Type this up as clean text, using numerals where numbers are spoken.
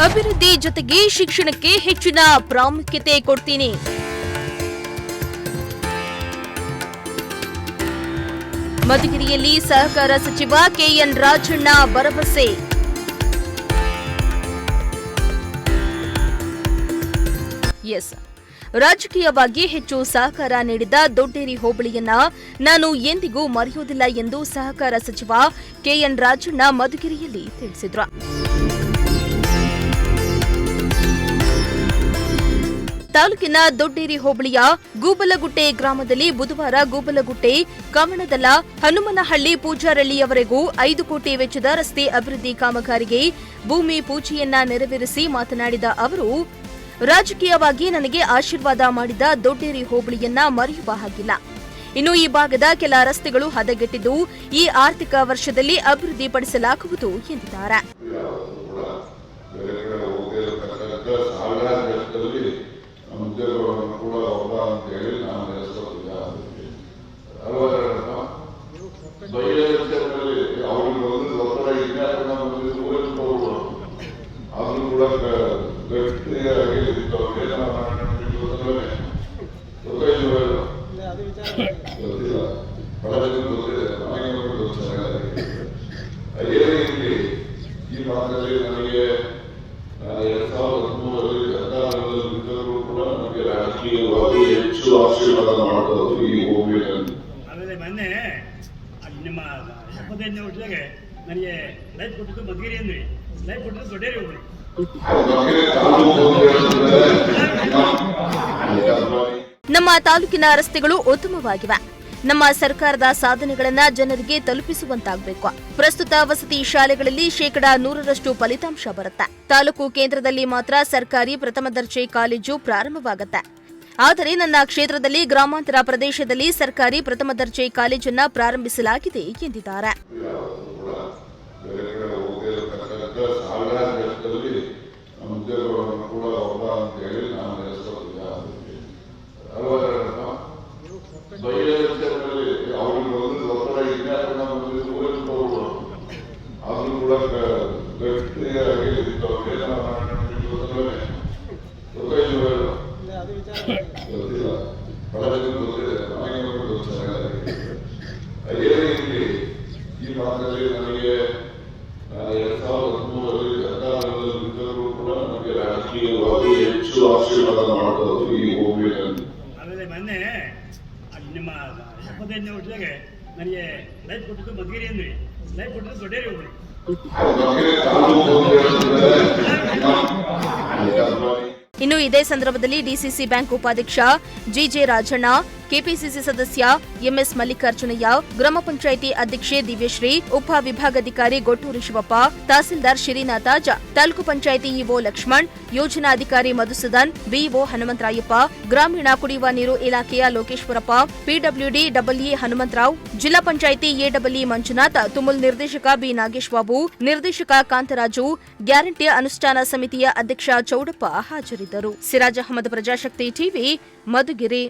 ಅಭಿವೃದ್ಧಿ ಜೊತೆಗೆ ಶಿಕ್ಷಣಕ್ಕೆ ಹೆಚ್ಚಿನ ಪ್ರಾಮುಖ್ಯತೆ ಕೊಡ್ತೀನಿ. ಮಧುಗಿರಿಯಲ್ಲಿ ಸಹಕಾರ ಸಚಿವ ಕೆಎನ್ ರಾಜಣ್ಣ ಭರವಸೆ. ರಾಜಕೀಯವಾಗಿ ಹೆಚ್ಚು ಸಹಕಾರ ನೀಡಿದ ದೊಡ್ಡೇರಿ ಹೋಬಳಿಯನ್ನ ನಾನು ಎಂದಿಗೂ ಮರೆಯುವುದಿಲ್ಲ ಎಂದು ಸಹಕಾರ ಸಚಿವ ಕೆಎನ್ ರಾಜಣ್ಣ ಮಧುಗಿರಿಯಲ್ಲಿ ತಿಳಿಸಿದರು. ತಾಲೂಕಿನ ದೊಡ್ಡೇರಿ ಹೋಬಳಿಯ ಗೂಬಲಗುಟ್ಟೆ ಗ್ರಾಮದಲ್ಲಿ ಬುಧವಾರ ಗೂಬಲಗುಟ್ಟೆ ಕಮಣದಲ ಹನುಮನಹಳ್ಳಿ ಪೂಜಾರಳ್ಳಿಯವರೆಗೂ 5 ಕೋಟಿ ವೆಚ್ಚದ ರಸ್ತೆ ಅಭಿವೃದ್ಧಿ ಕಾಮಗಾರಿಗೆ ಭೂಮಿ ಪೂಜೆಯನ್ನ ನೆರವೇರಿಸಿ ಮಾತನಾಡಿದ ಅವರು, ರಾಜಕೀಯವಾಗಿ ನನಗೆ ಆಶೀರ್ವಾದ ಮಾಡಿದ ದೊಡ್ಡೇರಿ ಹೋಬಳಿಯನ್ನ ಮರೆಯುವ ಹಾಗಿಲ್ಲ. ಇನ್ನು ಈ ಭಾಗದ ಕೆಲ ರಸ್ತೆಗಳು ಹದಗೆಟ್ಟಿದ್ದು ಈ ಆರ್ಥಿಕ ವರ್ಷದಲ್ಲಿ ಅಭಿವೃದ್ಧಿಪಡಿಸಲಾಗುವುದು ಎಂದಿದ್ದಾರೆ. ಆಮೇಲೆ ಮೊನ್ನೆ ನಿಮ್ಮ 75ನೇ ವರ್ಷದಾಗೆ ನನಗೆ ಲೈಫ್ ಕೊಟ್ಟಿದ್ದು ಮಧುಗಿರಿ ಅಂದ್ರಿ, ಲೈಫ್ ಕೊಟ್ಟಿದ್ದು ದೊಡ್ಡೇರಿ ಹೋಗ್ರಿ. ನಮ್ಮ ತಾಲೂಕಿನ ರಸ್ತೆಗಳು ಉತ್ತಮವಾಗಿವೆ. ನಮ್ಮ ಸರ್ಕಾರದ ಸಾಧನೆಗಳನ್ನ ಜನರಿಗೆ ತಲುಪಿಸುವಂತಾಗಬೇಕು. ಪ್ರಸ್ತುತ ವಸತಿ ಶಾಲೆಗಳಲ್ಲಿ 100% ಫಲಿತಾಂಶ ಬರುತ್ತೆ. ತಾಲೂಕು ಕೇಂದ್ರದಲ್ಲಿ ಮಾತ್ರ ಸರ್ಕಾರಿ ಪ್ರಥಮ ದರ್ಜೆ ಕಾಲೇಜು ಪ್ರಾರಂಭವಾಗುತ್ತೆ. ಆದರೆ ನನ್ನ ಕ್ಷೇತ್ರದಲ್ಲಿ ಗ್ರಾಮಾಂತರ ಪ್ರದೇಶದಲ್ಲಿ ಸರ್ಕಾರಿ ಪ್ರಥಮ ದರ್ಜೆ ಕಾಲೇಜನ್ನ ಪ್ರಾರಂಭಿಸಲಾಗಿದೆ ಎಂದಿದ್ದಾರೆ. ಆಮೇಲೆ ಮೊನ್ನೆ ನಿಮ್ಮ 75ನೇ ವರ್ಷದಾಗೆ ನನಗೆ ಲೈಫ್ ಕೊಟ್ಟಿದ್ದು ಮಧುಗಿರಿ ಅಂದ್ರಿ, ಲೈಫ್ ಕೊಟ್ಟಿದ್ದು ದೊಡ್ಡೇರಿ ಹೋಗ್ರಿ. ಇನ್ನು ಇದೇ ಸಂದರ್ಭದಲ್ಲಿ ಡಿಸಿಸಿ ಬ್ಯಾಂಕ್ ಉಪಾಧ್ಯಕ್ಷ ಜಿಜೆ ರಾಜಣ್ಣ, ಕೆಪಿಸಿಸಿ ಸದಸ್ಯ ಎಂಎಸ್ ಮಲ್ಲಿಕಾರ್ಜುನಯ್ಯ, ಗ್ರಾಮ ಪಂಚಾಯಿತಿ ಅಧ್ಯಕ್ಷೆ ದಿವ್ಯಶ್ರೀ, ಉಪ ವಿಭಾಗಾಧಿಕಾರಿ ಗೊಟ್ಟೂರು ಶಿವಪ್ಪ, ತಹಸೀಲ್ದಾರ್ ಶ್ರೀನಾಥಾಜ, ತಾಲೂಕು ಪಂಚಾಯಿತಿ ಇಒ ಲಕ್ಷ್ಮಣ್, ಯೋಜನಾಧಿಕಾರಿ ಮಧುಸೂದನ್, ಬಿಇಒ ಹನುಮಂತರಾಯಪ್ಪ, ಗ್ರಾಮೀಣ ಕುಡಿಯುವ ನೀರು ಇಲಾಖೆಯ ಲೋಕೇಶ್ವರಪ್ಪ, ಪಿಡಬ್ಲ್ಯೂಡಿ ಡಬ್ಲ್ಇ ಹನುಮಂತರಾವ್, ಜಿಲ್ಲಾ ಪಂಚಾಯಿತಿ ಎಡಬ್ಲ್ಇ ಮಂಜುನಾಥ್, ತುಮುಲ್ ನಿರ್ದೇಶಕ ಬಿ ನಾಗೇಶ್ ಬಾಬು, ನಿರ್ದೇಶಕ ಕಾಂತರಾಜು, ಗ್ಯಾರಂಟಿ ಅನುಷ್ಠಾನ ಸಮಿತಿಯ ಅಧ್ಯಕ್ಷ ಚೌಡಪ್ಪ ಹಾಜರಿದ್ದರು. ಸಿರಾಜ್ ಅಹಮದ್, ಪ್ರಜಾಶಕ್ತಿ ಟಿವಿ, ಮಧುಗಿರಿ.